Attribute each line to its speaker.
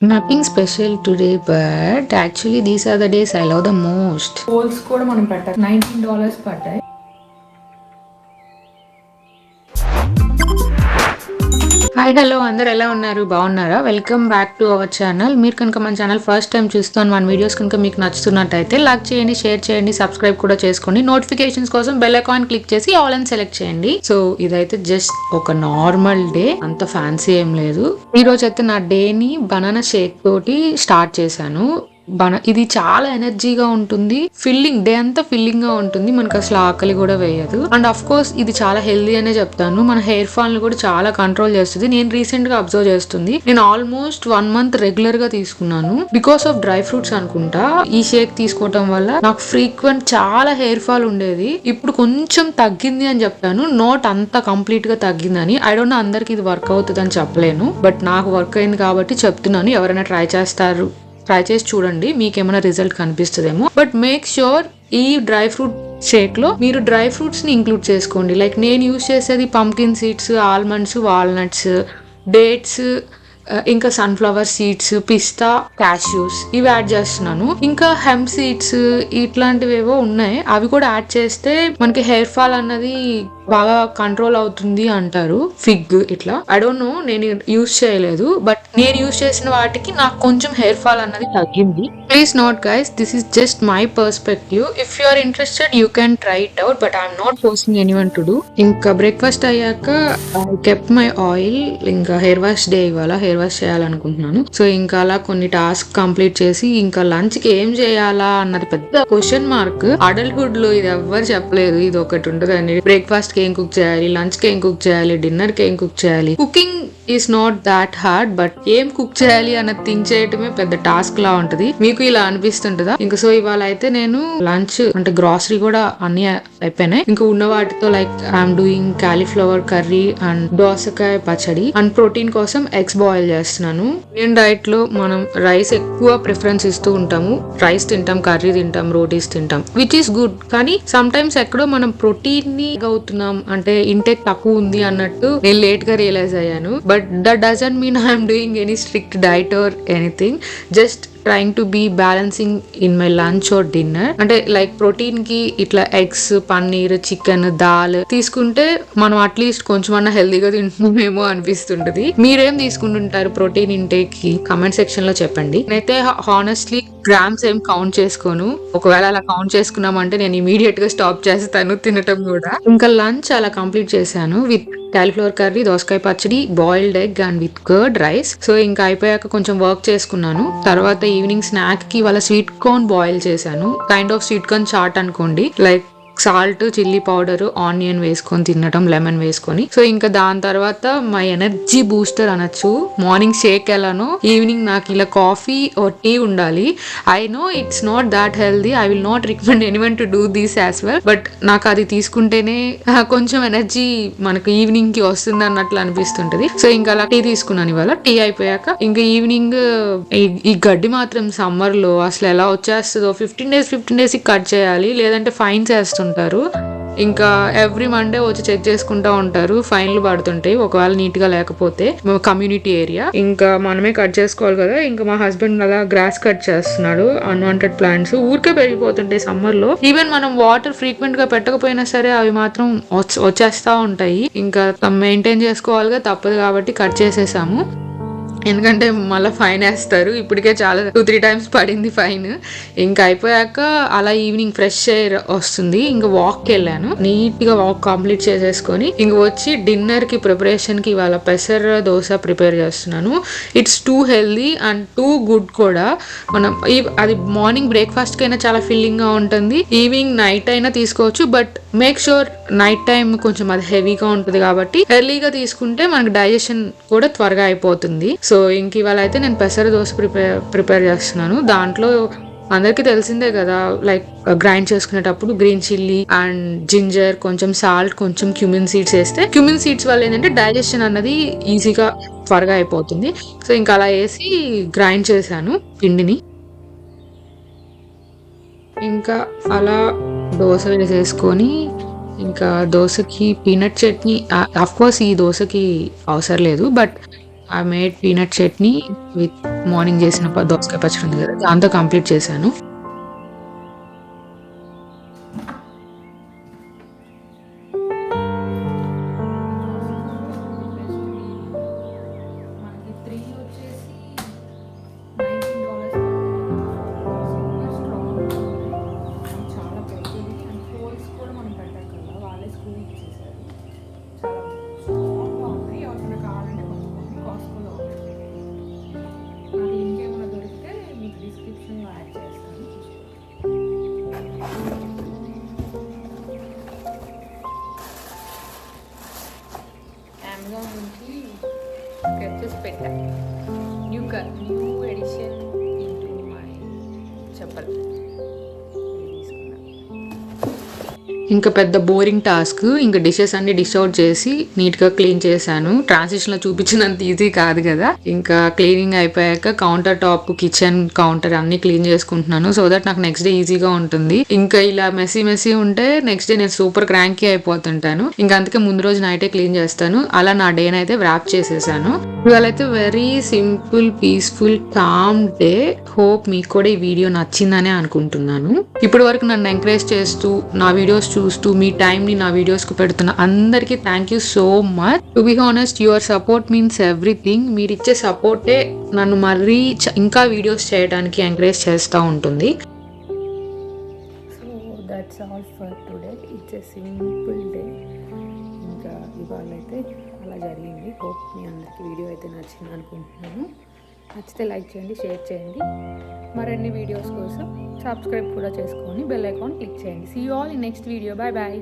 Speaker 1: Nothing special today, but actually these are the days I love the most.
Speaker 2: Polls కూడా మనం పెట్టాలి. $19 పడ్డాయి.
Speaker 1: Hi hello అందరు ఎలా ఉన్నారు, బాగున్నారా? Welcome back to our channel. మీరు కనుక మన ఛానల్ ఫస్ట్ టైం చూస్తాను, మన వీడియోస్ కనుక మీకు నచ్చుతున్నట్టయితే లైక్ చేయండి, షేర్ చేయండి, సబ్స్క్రైబ్ కూడా చేసుకోండి. నోటిఫికేషన్స్ కోసం బెల్ ఐకాన్ క్లిక్ చేసి ఆల్ అని సెలెక్ట్ చేయండి. సో ఇదైతే జస్ట్ ఒక నార్మల్ డే, అంత ఫ్యాన్సీ ఏం లేదు. ఈ రోజు అయితే నా డేని బనానా షేక్ తోటి స్టార్ట్ చేశాను. ఇది చాలా ఎనర్జీగా ఉంటుంది, ఫిల్లింగ్ డే అంతా ఫిల్లింగ్ గా ఉంటుంది, మనకు అసలు ఆకలి కూడా వేయదు. అండ్ అఫ్ కోర్స్ ఇది చాలా హెల్దీ అనే చెప్తాను. మన హెయిర్ ఫాల్ ని కూడా చాలా కంట్రోల్ చేస్తుంది. నేను రీసెంట్ గా అబ్జర్వ్ చేస్తుంది. నేను ఆల్మోస్ట్ 1 month రెగ్యులర్ గా తీసుకున్నాను బికాస్ ఆఫ్ డ్రై ఫ్రూట్స్ అనుకుంటా. ఈ షేక్ తీసుకోవటం వల్ల నాకు ఫ్రీక్వెంట్ చాలా హెయిర్ ఫాల్ ఉండేది, ఇప్పుడు కొంచెం తగ్గింది అని చెప్తాను. నోట్ అంత కంప్లీట్ గా తగ్గిందని. ఐ డోంట్ నో అందరికి ఇది వర్క్ అవుతుంది అని చెప్పలేను, బట్ నాకు వర్క్ అయింది కాబట్టి చెప్తున్నాను. ఎవరైనా ట్రై చేసి చూడండి, మీకేమైనా రిజల్ట్ కనిపిస్తుందేమో. బట్ మేక్ ష్యూర్ ఈ డ్రై ఫ్రూట్ షేక్ లో మీరు డ్రై ఫ్రూట్స్ ని ఇంక్లూడ్ చేసుకోండి. లైక్ నేను యూజ్ చేసేది pumpkin seeds, almonds, walnuts, dates, ఇంకా సన్ఫ్లవర్ సీడ్స్, పిస్తా, క్యాష్యూస్ ఇవి యాడ్ చేస్తున్నాను. ఇంకా హెంప్ సీడ్స్ ఇట్లాంటివేవో ఉన్నాయి, అవి కూడా యాడ్ చేస్తే మనకి హెయిర్ ఫాల్ అన్నది బాగా కంట్రోల్ అవుతుంది అంటారు. ఫిగ్ ఇట్లా ఐ డోంట్ నో, నేను యూజ్ చేయలేదు, బట్ నేను యూజ్ చేసిన వాటికి నాకు కొంచెం హెయిర్ ఫాల్ అన్నది తగ్గింది. Please note guys, this is just my perspective. If you are interested you can try it out, but I'm not forcing anyone to do. ఇంకా బ్రేక్ఫాస్ట్ అయ్యాక ఐ కెప్ట్ మై ఆయిల్. ఇంకా hair wash day, ఇవాళ hair wash చేయాలనుకుంటున్నాను. So ఇంకా అలా కొన్ని task complete చేసి ఇంకా లంచ్ కి ఏం చేయాలా అన్నది పెద్ద క్వశ్చన్ మార్క్. అడల్ట్హుడ్ లో ఇది ఎవ్వరు చెప్పలేదు, ఇది ఒకటి ఉంటుందని. బ్రేక్ఫాస్ట్ కి ఏం కుక్ చేయాలి, లంచ్ కి ఏం కుక్ చేయాలి, డిన్నర్ కి ఏం కుక్ చేయాలి. Cooking is not that hard, but ఏం కుక్ చేయాలి అన్నది థింక్ చేయటమే పెద్ద టాస్క్ లా ఉంటది. మీకు ఇలా అనిపిస్తుంటదా? ఇంకా సో ఇవాళ అయితే నేను లంచ్ అంటే గ్రాసరీ కూడా అన్ని అయిపోయినాయి. ఇంకా ఉన్న వాటితో like I'm doing cauliflower curry and దోసకాయ పచ్చడి. అండ్ ప్రోటీన్ కోసం ఎగ్స్ బాయిల్ చేస్తున్నాను. ఇండియన్ డైట్ లో మనం రైస్ ఎక్కువ ప్రిఫరెన్స్ ఇస్తూ ఉంటాము. రైస్ తింటాం, కర్రీ తింటాం, రోటీస్ తింటాం, విచ్ ఈస్ గుడ్. కానీ సమ్ టైమ్స్ ఎక్కడో మనం ప్రోటీన్ ని అవుతున్నాం అంటే ఇంటేక్ తక్కువ ఉంది అన్నట్టు నేను లేట్ గా రియలైజ్ అయ్యాను. But that doesn't mean I'm doing any strict diet or anything. Just trying to be balancing in my lunch or dinner. అంటే లైక్ ప్రోటీన్ కి ఇట్లా ఎగ్స్, పన్నీర్, చికెన్, దాల్ తీసుకుంటే మనం అట్లీస్ట్ కొంచెమన్నా హెల్దీగా తింటున్నామేమో అనిపిస్తుంటది. మీరేం తీసుకుంటుంటారు ప్రోటీన్ ఇంటేక్ కి? కమెంట్ సెక్షన్ లో చెప్పండి. నేనైతే హానెస్ట్లీ గ్రామ్స్ ఏం కౌంట్ చేసుకోను. ఒకవేళ అలా కౌంట్ చేసుకున్నామంటే నేను ఇమీడియట్ గా స్టాప్ చేస్తాను తినటం కూడా. ఇంకా లంచ్ అలా కంప్లీట్ చేశాను విత్ కాలీఫ్లవర్ కర్రీ, దోసకాయ పచ్చడి, boiled egg and with curd rice. So ఇంకా అయిపోయాక కొంచెం వర్క్ చేసుకున్నాను. తర్వాత ఈవినింగ్ స్నాక్ కి వాళ్ళ స్వీట్ కార్న్ బాయిల్ చేశాను. Kind of sweet corn chaat అనుకోండి. Like salt, chilli powder, onion వేసుకొని తినటం, లెమన్ వేసుకొని. సో ఇంకా దాని తర్వాత మై ఎనర్జీ బూస్టర్ అనొచ్చు. మార్నింగ్ షేక్ ఎలానో ఈవినింగ్ నాకు ఇలా కాఫీ ఆర్ టీ ఉండాలి. I know it's not that healthy, I will not recommend anyone to do this as well, but నాకు అది తీసుకుంటేనే కొంచెం ఎనర్జీ మనకు ఈవినింగ్ కి వస్తుంది అన్నట్లు అనిపిస్తుంటది. సో ఇంకా అలా టీ తీసుకున్నాను ఇవాళ. టీ అయిపోయాక ఇంకా ఈవినింగ్ ఈ గడ్డి మాత్రం సమ్మర్ లో అసలు ఎలా వచ్చేస్తుందో. 15 days కట్ చేయాలి, లేదంటే ఫైన్స్ వేస్తుంటారు. ఇంకా ఎవ్రీ మండే వచ్చి చెక్ చేసుకుంటా ఉంటారు, ఫైన్లు పడుతుంటాయి ఒకవేళ నీట్ గా లేకపోతే. కమ్యూనిటీ ఏరియా ఇంకా మనమే కట్ చేసుకోవాలి కదా. ఇంకా మా హస్బెండ్ అలా గ్రాస్ కట్ చేస్తున్నాడు. అన్వాంటెడ్ ప్లాంట్స్ ఊరికే పెరిగిపోతుంటాయి సమ్మర్ లో. ఈవెన్ మనం వాటర్ ఫ్రీక్వెంట్ గా పెట్టకపోయినా సరే అవి మాత్రం వచ్చేస్తా ఉంటాయి. ఇంకా మెయింటైన్ చేసుకోవాలిగా, తప్పదు కాబట్టి కట్ చేసేసాము. ఎందుకంటే మళ్ళీ ఫైన్ వేస్తారు. ఇప్పటికే చాలా 2-3 times పడింది ఫైన్. ఇంకా అయిపోయాక అలా ఈవినింగ్ ఫ్రెష్ ఎయిర్ వస్తుంది. ఇంకా వాక్కి వెళ్ళాను. నీట్ గా వాక్ కంప్లీట్ చేసేసుకొని ఇంక వచ్చి డిన్నర్ కి ప్రిపరేషన్ కి ఇవాళ పెసర దోశ ప్రిపేర్ చేస్తున్నాను. It's two healthy and too good కూడా. మనం అది మార్నింగ్ బ్రేక్ఫాస్ట్ కైనా చాలా ఫిల్లింగ్ గా ఉంటుంది, ఈవినింగ్ నైట్ అయినా తీసుకోవచ్చు. But make sure night time కొంచెం అది హెవీగా ఉంటుంది కాబట్టి ఎర్లీగా తీసుకుంటే మనకి డైజెషన్ కూడా త్వరగా అయిపోతుంది. సో ఇంక ఇవాళ అయితే నేను పెసర దోశ ప్రిపేర్ చేస్తున్నాను. దాంట్లో అందరికీ తెలిసిందే కదా, లైక్ గ్రైండ్ చేసుకునేటప్పుడు గ్రీన్ చిల్లీ అండ్ జింజర్, కొంచెం సాల్ట్, కొంచెం క్యూమిన్ సీడ్స్ వేస్తే, క్యూమిన్ సీడ్స్ వల్ల ఏంటంటే డైజెషన్ అన్నది ఈజీగా త్వరగా అయిపోతుంది. సో ఇంకా అలా వేసి గ్రైండ్ చేశాను పిండిని. ఇంకా అలా దోశ వేసేసుకొని ఇంకా దోశకి పీనట్ చట్నీ, అఫ్ కోర్స్ ఈ దోశకి అవసరం లేదు, but I made peanut chutney with morning చేసిన దోసకాయ పచ్చడి ఉంది కదా, దాంతో కంప్లీట్ చేశాను.
Speaker 2: మనకి 3 వచ్చేసి $19 సూపర్ స్ట్రాంగ్ చాలా పెద్దది అండ్ హోల్స్ కూడా మనం పెట్టాం కదా, వాళ్ళే స్క్రూ ఇచ్చేసారు. చాలా స్ట్రాంగ్గా ఉన్నాయి. ఎవరికైనా కావాలంటే కొంచెం కాస్ట్లో ఉన్నాయి. నాకు ఇంకేమైనా దొరికితే మీకు డిస్క్రిప్షన్లో యాడ్ చేస్తాను. అమెజాన్ నుంచి స్కెచెస్ పెట్టా. న్యూ ఎడిషన్ ఇంటూ మై చెప్పల్ తీసుకున్నా.
Speaker 1: ఇంకా పెద్ద బోరింగ్ టాస్క్. ఇంకా డిషెస్ అన్ని డిష్ అవుట్ చేసి నీట్గా క్లీన్ చేశాను. ట్రాన్సిషన్లో చూపించినంత ఈజీ కాదు కదా. ఇంకా క్లీనింగ్ అయిపోయాక కౌంటర్ టాప్, కిచెన్ కౌంటర్ అన్ని క్లీన్ చేసుకుంటున్నాను. సో దట్ నాకు నెక్స్ట్ డే ఈజీగా ఉంటుంది. ఇంకా ఇలా మెస్సీ ఉంటే నెక్స్ట్ డే నేను సూపర్ క్రాంకీ అయిపోతుంటాను. ఇంకా అందుకే ముందు రోజు నైటే క్లీన్ చేస్తాను. అలా నా డేని అయితే వ్రాప్ చేసేసాను. ఇవాళ అయితే very simple, peaceful, calm day. Hope మీకు కూడా ఈ వీడియో నచ్చిందనే అనుకుంటున్నాను. ఇప్పటి వరకు నన్ను ఎంకరేజ్ చేస్తూ నా వీడియోస్ చూస్తూ మీ టైంని నా వీడియోస్కి పెడుతున్న అందరికీ thank you so much. To be honest, your support means everything. మీరు ఇచ్చే సపోర్టే నన్ను మరీ ఇంకా వీడియోస్ చేయడానికి ఎంకరేజ్ చేస్తూ ఉంటుంది.
Speaker 2: So that's all for today. It's a simple day. ఇంకా ఇవాళ అయితే అలా జరిగింది. హోప్ మీ అందరికీ వీడియో అయితే నచ్చింది అనుకుంటున్నాను. నచ్చితే లైక్ చేయండి, షేర్ చేయండి. మరిన్ని వీడియోస్ కోసం సబ్స్క్రైబ్ కూడా చేసుకొని బెల్ ఐకాన్ క్లిక్ చేయండి. See you all in next video. Bye bye.